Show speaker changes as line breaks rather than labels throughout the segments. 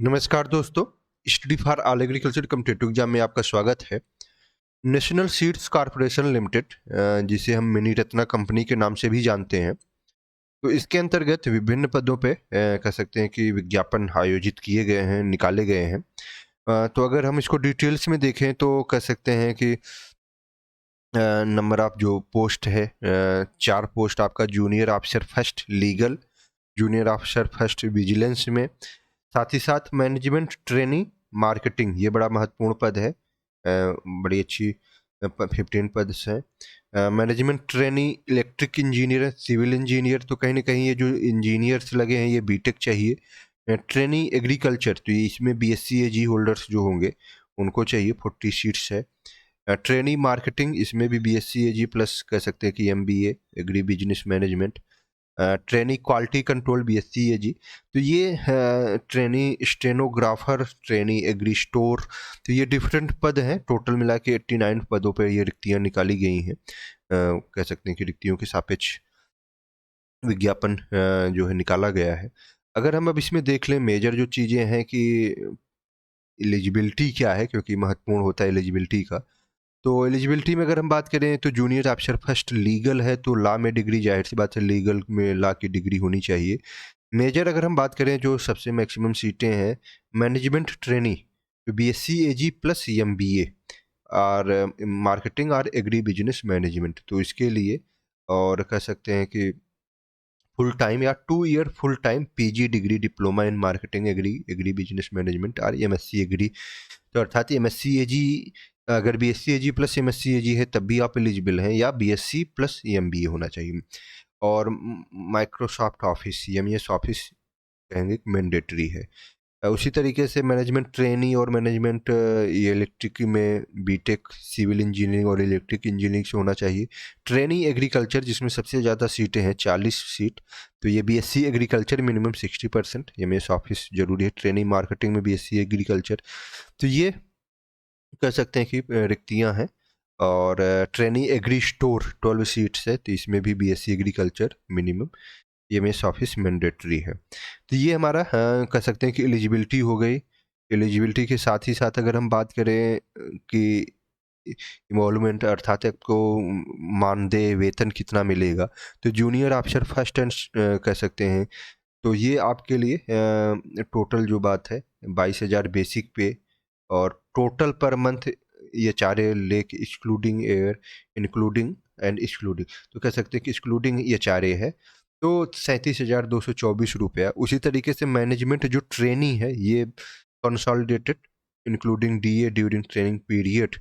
नमस्कार दोस्तों। Study for all agriculture competitive exam में आपका स्वागत है। नेशनल सीड्स कॉरपोरेशन लिमिटेड, जिसे हम मिनी रत्ना कंपनी के नाम से भी जानते हैं, तो इसके अंतर्गत विभिन्न पदों पे कह सकते हैं कि विज्ञापन आयोजित किए गए हैं, निकाले गए हैं। तो अगर हम इसको डिटेल्स में देखें तो कह सकते हैं कि नंबर ऑफ जो पोस्ट है, 4 पोस्ट आपका junior officer first legal, junior officer first vigilance में, साथ ही साथ मैनेजमेंट ट्रेनी मार्केटिंग, ये बड़ा महत्वपूर्ण पद है। बड़ी अच्छी 15 पद हैं। Management trainee electric engineer, civil engineer, तो कहीं ना कहीं ये जो इंजीनियर्स लगे हैं ये बीटेक चाहिए। ट्रेनी एग्रीकल्चर, तो ये इसमें बीएससी एजी होल्डर्स जो होंगे उनको चाहिए, 40 सीट्स है। ट्रेनी मार्केटिंग, इसमें भी बीएससी एजी प्लस कह सकते हैं कि MBA agri business management. Trainee quality control BSc Ag, तो ये trainee stenographer, trainee agri store, तो ये डिफरेंट पद हैं। टोटल मिला के 89 पदों पर ये रिक्तियां निकाली गई हैं। कह सकते हैं कि रिक्तियों के सापेक्ष विज्ञापन जो है निकाला गया है। अगर हम अब इसमें देख लें मेजर जो चीज़ें हैं कि एलिजिबिलिटी क्या है, क्योंकि महत्वपूर्ण होता है एलिजिबिलिटी का। तो एलिजिबिलिटी में अगर हम बात करें तो जूनियर ऑफिसर फर्स्ट लीगल है, तो लॉ में डिग्री, जाहिर सी बात है लीगल में लॉ की डिग्री होनी चाहिए। मेजर अगर हम बात करें जो सबसे मैक्सिमम सीटें हैं, management trainee, BSc AG plus MBA और मार्केटिंग और एग्री बिजनेस मैनेजमेंट, तो इसके लिए और कह सकते हैं कि फुल टाइम या 2 year full time PG degree, diploma in marketing agri, agri business management और एमएससी एग्री। तो अर्थात एमएससी एजी, अगर BSc AG plus MSc AG है तब भी आप एलिजिबल हैं, या बीएससी प्लस एमबीए होना चाहिए। और माइक्रोसॉफ्ट ऑफिस, एमएस ऑफिस कहेंगे मैंडेटरी है। उसी तरीके से मैनेजमेंट ट्रेनी और मैनेजमेंट ये इलेक्ट्रिक में बीटेक सिविल इंजीनियरिंग और इलेक्ट्रिक इंजीनियरिंग से होना चाहिए। ट्रेनी एग्रीकल्चर, जिसमें सबसे ज़्यादा सीटें हैं 40 सीट, तो ये BSc agriculture minimum 60%, MS office जरूरी है। ट्रेनी मार्केटिंग में बीएससी एग्रीकल्चर, तो ये कह सकते हैं कि रिक्तियां हैं। और ट्रेनी एग्री स्टोर 12 सीट्स है, तो इसमें भी BSc agriculture minimum, MS office mandatory है। तो ये हमारा कह सकते हैं कि एलिजिबिलिटी हो गई। एलिजिबिलिटी के साथ ही साथ अगर हम बात करें कि इन्वॉल्वमेंट, अर्थात आपको मानदेय वेतन कितना मिलेगा, तो जूनियर ऑफिसर फर्स्ट एंड कह सकते हैं, तो ये आपके लिए टोटल जो बात है 22,000 बेसिक पे, और टोटल पर मंथ ये चारे lake excluding air, including and excluding, तो कह सकते हैं कि एक्सक्लूडिंग ये चारे है, तो 37,224 रुपया। उसी तरीके से मैनेजमेंट जो ट्रेनी है ये consolidated including DA during training period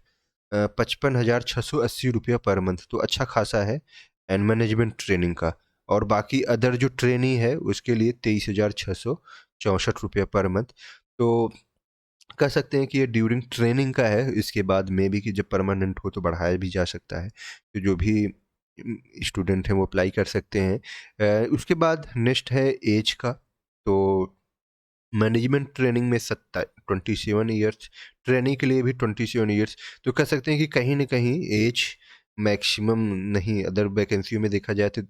55,680 रुपया पर मंथ, तो अच्छा खासा है एंड मैनेजमेंट ट्रेनिंग का। और बाकी अदर जो ट्रेनी है उसके लिए 23,664 रुपया पर मंथ। तो कह सकते हैं कि ये ड्यूरिंग ट्रेनिंग का है, इसके बाद में भी कि जब परमानेंट हो तो बढ़ाया भी जा सकता है, तो जो भी स्टूडेंट हैं वो अप्लाई कर सकते हैं। उसके बाद नेक्स्ट है एज का, तो मैनेजमेंट ट्रेनिंग में 27 ईयर्स, ट्रेनिंग के लिए भी 27 ईयर्स, तो कह सकते हैं कि कहीं ना कहीं एज मैक्सिमम नहीं, अदर वैकेंसियों में देखा जाए तो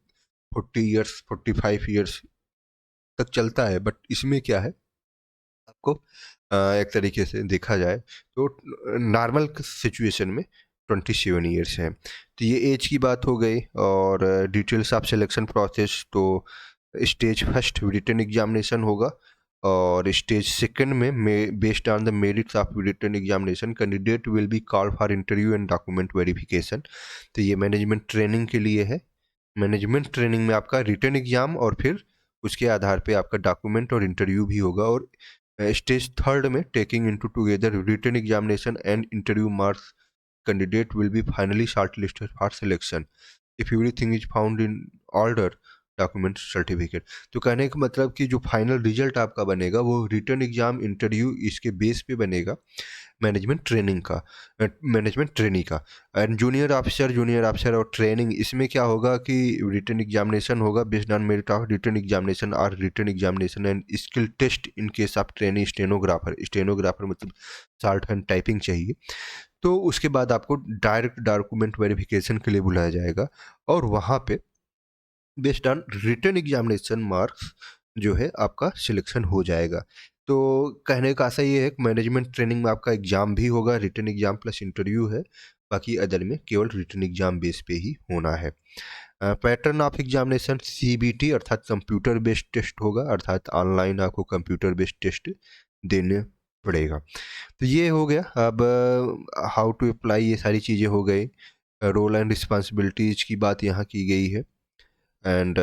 40 ईयर्स 45 ईयर्स तक चलता है, बट इसमें क्या है आपको एक तरीके से देखा जाए तो नॉर्मल सिचुएशन में 27 ईयर्स है। तो ये एज की बात हो गई। और डिटेल्स ऑफ सिलेक्शन प्रोसेस, तो स्टेज फर्स्ट रिटन एग्जामिनेशन होगा, और स्टेज सेकंड में based on the merits of written examination candidate will be call for interview and document verification. तो ये मैनेजमेंट ट्रेनिंग के लिए है। मैनेजमेंट ट्रेनिंग में आपका रिटन एग्जाम और फिर उसके आधार पे आपका डॉक्यूमेंट और इंटरव्यू भी होगा। और स्टेज थर्ड में taking into together written examination and interview marks, candidate will be finally shortlisted for selection if everything is found in order, document certificate. तो कहने का मतलब कि जो फाइनल रिजल्ट आपका बनेगा वो रिटन एग्जाम इंटरव्यू इसके बेस पे बनेगा, मैनेजमेंट ट्रेनिंग का, मैनेजमेंट ट्रेनिंग का। एंड जूनियर ऑफिसर और ट्रेनिंग, इसमें क्या होगा कि रिटन एग्जामिनेशन होगा based on merit of written examination और written examination and skill test in case of training stenographer मतलब शॉर्ट हैंड टाइपिंग चाहिए। तो उसके बाद आपको डायरेक्ट डॉक्यूमेंट वेरिफिकेशन के लिए बुलाया जाएगा, और वहाँ पे based on written examination marks जो है आपका सिलेक्शन हो जाएगा। तो कहने का आशा ये है कि मैनेजमेंट ट्रेनिंग में आपका एग्ज़ाम भी होगा, रिटन एग्ज़ाम प्लस इंटरव्यू है, बाकी अदर में केवल रिटन एग्ज़ाम बेस पे ही होना है। पैटर्न ऑफ एग्जामिनेशन सीबीटी अर्थात कंप्यूटर बेस्ड टेस्ट होगा, अर्थात ऑनलाइन आपको कंप्यूटर बेस्ड टेस्ट देने पड़ेगा। तो ये हो गया। अब हाउ टू अप्लाई ये सारी चीज़ें हो गई, रोल एंड रिस्पॉन्सिबिलिटीज़ की बात यहाँ की गई है। एंड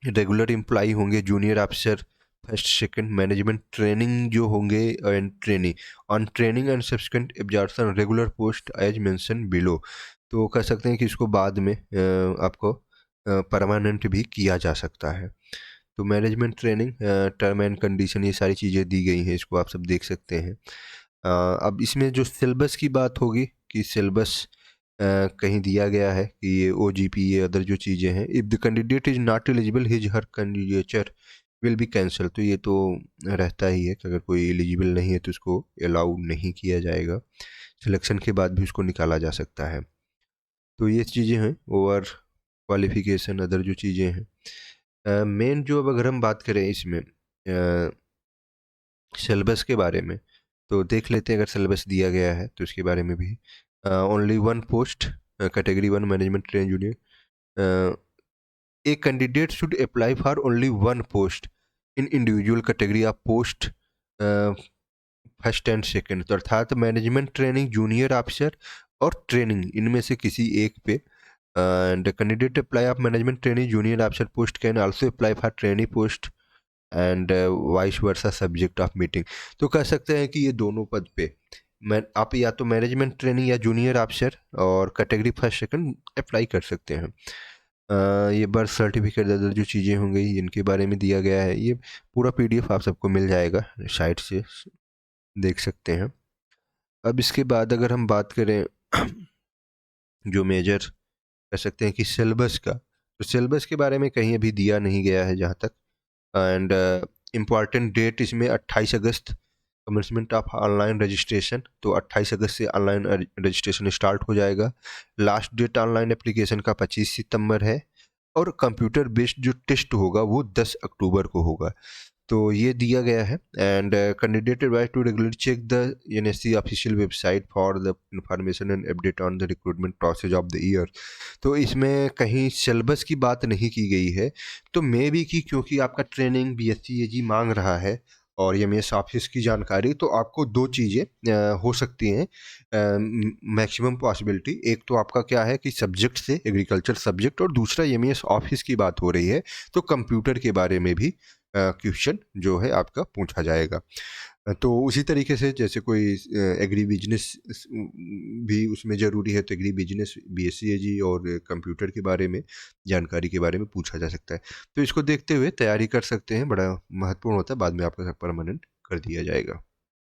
रेगुलर एम्प्लॉई होंगे, junior officer first second, management training जो होंगे and training on training and subsequent absorption regular post as mention below. तो कह सकते हैं कि इसको बाद में आपको परमानेंट भी किया जा सकता है। तो management training, term and condition, ये सारी चीज़ें दी गई हैं, इसको आप सब देख सकते हैं। अब इसमें जो सिलेबस की बात होगी कि सिलेबस कहीं दिया गया है कि ये OGP ये अदर जो चीज़ें हैं, if the candidate is not eligible his her candidature will be cancel. तो ये तो रहता ही है कि अगर कोई एलिजिबल नहीं है तो उसको अलाउ नहीं किया जाएगा, सिलेक्शन के बाद भी उसको निकाला जा सकता है। तो ये चीज़ें हैं, ओवर क्वालिफिकेशन अदर जो चीज़ें हैं। मेन जो अब अगर हम बात करें इसमें सिलेबस के बारे में, तो देख लेते हैं अगर सिलेबस दिया गया है तो इसके बारे में भी। Only one post, category 1 management train junior, a candidate should apply for only one post in individual category of post first and second. तो अर्थात मैनेजमेंट ट्रेनिंग जूनियर ऑफिसर और ट्रेनिंग इनमें से किसी एक पे, and candidate apply of management training junior officer post can also apply for trainee post and vice versa subject of meeting. तो कह सकते हैं कि ये दोनों पद पे मैं आप या तो मैनेजमेंट ट्रेनिंग या जूनियर ऑफिसर और कैटेगरी फर्स्ट सेकंड अप्लाई कर सकते हैं। ये बर्थ सर्टिफिकेट अदर जो चीज़ें होंगी इनके बारे में दिया गया है। ये पूरा PDF आप सबको मिल जाएगा, साइट से देख सकते हैं। अब इसके बाद अगर हम बात करें जो मेजर कह सकते हैं कि सिलेबस का, तो सिलेबस के बारे में कहीं अभी दिया नहीं गया है जहाँ तक। एंड इम्पॉर्टेंट डेट इसमें 28 अगस्त कमेंसमेंट ऑफ ऑनलाइन रजिस्ट्रेशन। तो 28 अगस्त से ऑनलाइन रजिस्ट्रेशन स्टार्ट हो जाएगा। लास्ट डेट ऑनलाइन एप्लीकेशन का 25 सितंबर है, और कंप्यूटर बेस्ड जो टेस्ट होगा वो 10 अक्टूबर को होगा। तो ये दिया गया है। And candidate advise to regularly check the NSC official website for the information and update on the recruitment process of the year. तो इसमें कहीं सिलेबस की बात नहीं की गई है, तो मे भी कि क्योंकि आपका ट्रेनिंग BSc AG मांग रहा है और MES ऑफिस की जानकारी, तो आपको दो चीज़ें हो सकती हैं मैक्सिमम पॉसिबिलिटी। एक तो आपका क्या है कि सब्जेक्ट से एग्रीकल्चर सब्जेक्ट, और दूसरा MES ऑफिस की बात हो रही है तो कंप्यूटर के बारे में भी क्वेश्चन जो है आपका पूछा जाएगा। तो उसी तरीके से जैसे कोई एग्री बिजनेस भी उसमें ज़रूरी है, तो एग्री बिजनेस BSc AG और कंप्यूटर के बारे में जानकारी के बारे में पूछा जा सकता है। तो इसको देखते हुए तैयारी कर सकते हैं, बड़ा महत्वपूर्ण होता है, बाद में आपका परमानेंट कर दिया जाएगा।